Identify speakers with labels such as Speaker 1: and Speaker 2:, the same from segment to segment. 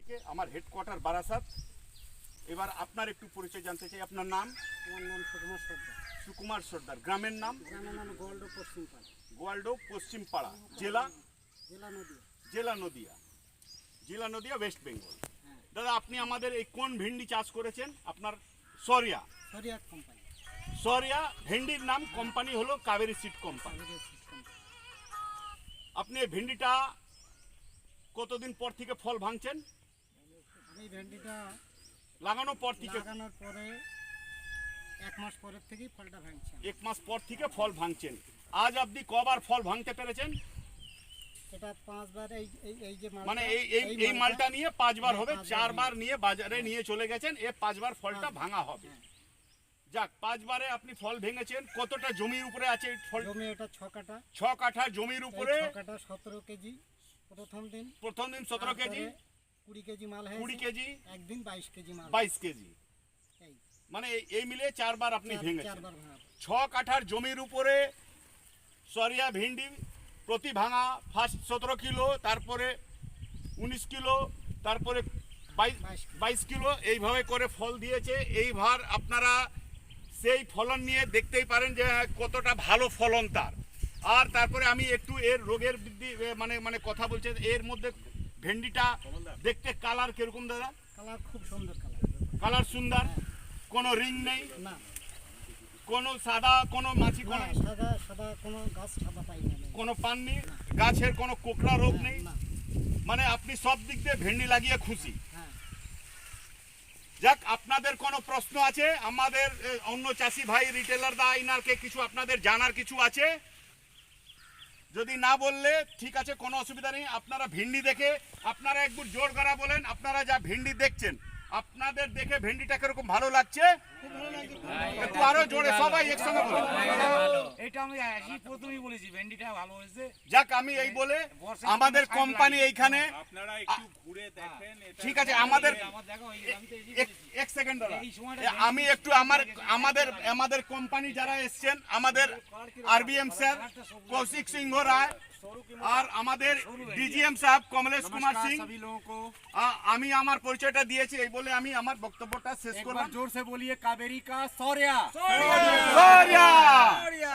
Speaker 1: থেকে, আমার হেডকোয়ার্টার বারাসাত। এবার আপনার একটু পরিচয় জানতে চাই। আপনার নাম?
Speaker 2: আমার নাম সুকুমার সর্দার।
Speaker 1: সুকুমার সর্দার। গ্রামের নাম?
Speaker 2: গ্রামের নাম গোয়ালডো পশ্চিমপাড়া।
Speaker 1: গোয়ালডো পশ্চিমপাড়া। জেলা?
Speaker 2: জেলা নদীয়া।
Speaker 1: জেলা নদিয়া। জেলা নদিয়া, ওয়েস্ট বেঙ্গল।
Speaker 2: হ্যাঁ।
Speaker 1: দাদা আপনি আমাদের এই কোন ভেন্ডি চাষ করেছেন? আপনার সরিয়া।
Speaker 2: সরিয়া কোম্পানি।
Speaker 1: সরিয়া ভেন্ডির নাম, কোম্পানি হলো Kaveri seed company.
Speaker 2: Kaveri seed company.
Speaker 1: আপনি এই ভেন্ডিটা কতদিন পর থেকে ফল ভাঙছেন?
Speaker 2: এই ভেন্ডিটা
Speaker 1: লাগানোর পর থেকে?
Speaker 2: লাগানোর পরে 1 মাস পরের থেকেই ফলটা ভাঙছে।
Speaker 1: 1 মাস পর থেকে ফল ভাঙছেন। আজ অবধি কবার ফল ভাঙতে পেরেছেন?
Speaker 2: এটা 5 বার। এই যে মালটা,
Speaker 1: মানে এই মালটা নিয়ে 5 বার হবে। 4 বার নিয়ে বাজারে
Speaker 2: হ্যাঁ।
Speaker 1: নিয়ে চলে গেছেন। 5 বার ফলটা ভাঙা হবে।
Speaker 2: হ্যাঁ।
Speaker 1: যাক, 5 বারে আপনি ফল ভেঙেছেন। কতটা জমির উপরে আছে এই ফল?
Speaker 2: জমি এটা 6 কাঠা।
Speaker 1: 6 কাঠা জমির উপরে।
Speaker 2: 6 কাঠা 17 কেজি প্রথম দিন।
Speaker 1: 17 কেজি।
Speaker 2: 20 কেজি মাল হয়েছে।
Speaker 1: 20 কেজি।
Speaker 2: একদিন 22 কেজি মাল।
Speaker 1: 22 কেজি।
Speaker 2: এই
Speaker 1: মানে এই মিলে 4 বার আপনি
Speaker 2: 4
Speaker 1: ভেঙেছেন।
Speaker 2: বার ভাঙা।
Speaker 1: 6 কাঠার জমির উপরে সরিয়া ভেন্ডি প্রতি ভাঙা ফার্স্ট 17 কিলো, তারপরে 19 কিলো, তারপরে 22 কিলো, এইভাবে করে ফল দিয়েছে। এইবার আপনারা সেই ফলন নিয়ে দেখতেই পারেন যে কতটা ভালো ফলন তার। আর তারপরে আমি একটু এর রোগের বৃদ্ধি মানে কথা বলছে, এর মধ্যে ভেন্ডিটা দেখতে কালার কিরকম দাদা?
Speaker 2: কালার খুব সুন্দর কালার।
Speaker 1: কালার সুন্দর, কোনো রিং নেই,
Speaker 2: না
Speaker 1: কোনো সাদা, কোনো মাছি,
Speaker 2: না,
Speaker 1: কোনো
Speaker 2: সাদা সাদা কোনো গাছ সাদা পাই না।
Speaker 1: কোনো পাননি, গাছের কোনো কোকড়া রোগ নেই।
Speaker 2: না।
Speaker 1: মানে আপনি সব দিক দিয়ে ভেন্ডি লাগিয়ে খুশি।
Speaker 2: হ্যাঁ।
Speaker 1: যাক, আপনাদের কোনো প্রশ্ন আছে? আমাদের অন্য চাষি ভাই রিটেলার দা ইনারকে কিছু আপনাদের জানার কিছু আছে? যদি না বললে ঠিক আছে, কোনো অসুবিধা নেই। আপনারা ভেন্ডি দেখে আপনারা একটু জোর করা বলেন, আপনারা যা ভেন্ডি দেখছেন আপনাদের দেখে ভেন্ডিটা কিরকম ভালো লাগছে? একটু আরো জোরে সবাই একসঙ্গে বলুন।
Speaker 3: এটা আমি প্রথমেই বলেছি ভেন্ডিটা ভালো হয়েছে।
Speaker 1: যাক, আমি এই বলে আমাদের কোম্পানি এইখানে,
Speaker 4: আপনারা একটু ঘুরে দেখেন।
Speaker 1: ঠিক আছে, আমাদের
Speaker 3: আমার দেখো আমি তো
Speaker 1: এক সেকেন্ড দাদা,
Speaker 3: এই সময়টা
Speaker 1: আমি একটু আমাদের কোম্পানি যারা এসছেন, আমাদের আরবিএম স্যার কৌশিক সিংহ রায় আর আমাদের ডিজিএম সাহেব কমলেশ কুমার সিং,
Speaker 4: सभी लोगों को
Speaker 1: আমি আমার পরিচয়টা দিয়েছি। এই বলে আমি আমার বক্তব্যটা শেষ
Speaker 4: एक
Speaker 1: করলাম।
Speaker 4: बार जोर से बोलिए कावेरी का सौर्या।
Speaker 1: সরিয়া!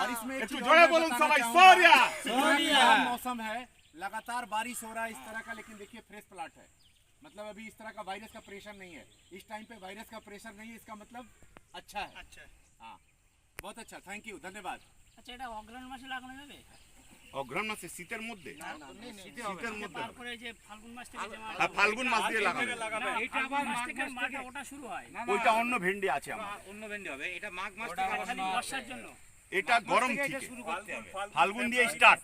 Speaker 4: और इसमें एक
Speaker 1: একটু
Speaker 4: चीज और
Speaker 1: জোরে
Speaker 4: मैं
Speaker 1: বলুন
Speaker 4: बताना
Speaker 1: সবাই,
Speaker 4: चाहूंगा।
Speaker 1: সরিয়া!
Speaker 4: खराब मौसम है, लगातार बारिश हो रहा है इस तरह का, लेकिन देखिए फ्रेश प्लाट है। मतलब अभी इस तरह का वायरस का प्रेशर नहीं है। इस टाइम पे वायरस का प्रेशर नहीं है, इसका मतलब अच्छा है।
Speaker 2: আচ্ছা
Speaker 4: हाँ, बहुत अच्छा, थैंक यू, धन्यवाद।
Speaker 2: আচ্ছা, এটা অগ্রহণ মাসে লাগানো যাবে?
Speaker 1: অগ্রহণ মাসে, শীতের মধ্যে? শীতের মধ্যে হবে।
Speaker 2: তারপরে যে ফাল্গুন মাস থেকে যে মাল,
Speaker 1: আর ফাল্গুন মাস দিয়ে লাগানো।
Speaker 3: এটা আবার মাঘ মাস
Speaker 2: মালটা
Speaker 3: থেকে
Speaker 2: ওটা শুরু হয়।
Speaker 1: ওইটা অন্য ভেন্ডি আছে আমার।
Speaker 3: অন্য ভেন্ডি হবে। এটা মাঘ মাস থেকে
Speaker 2: খালি বর্ষার জন্য।
Speaker 1: এটা গরম
Speaker 3: এটা
Speaker 1: থেকে
Speaker 3: শুরু করতে হবে।
Speaker 1: ফাল্গুন দিয়ে স্টার্ট।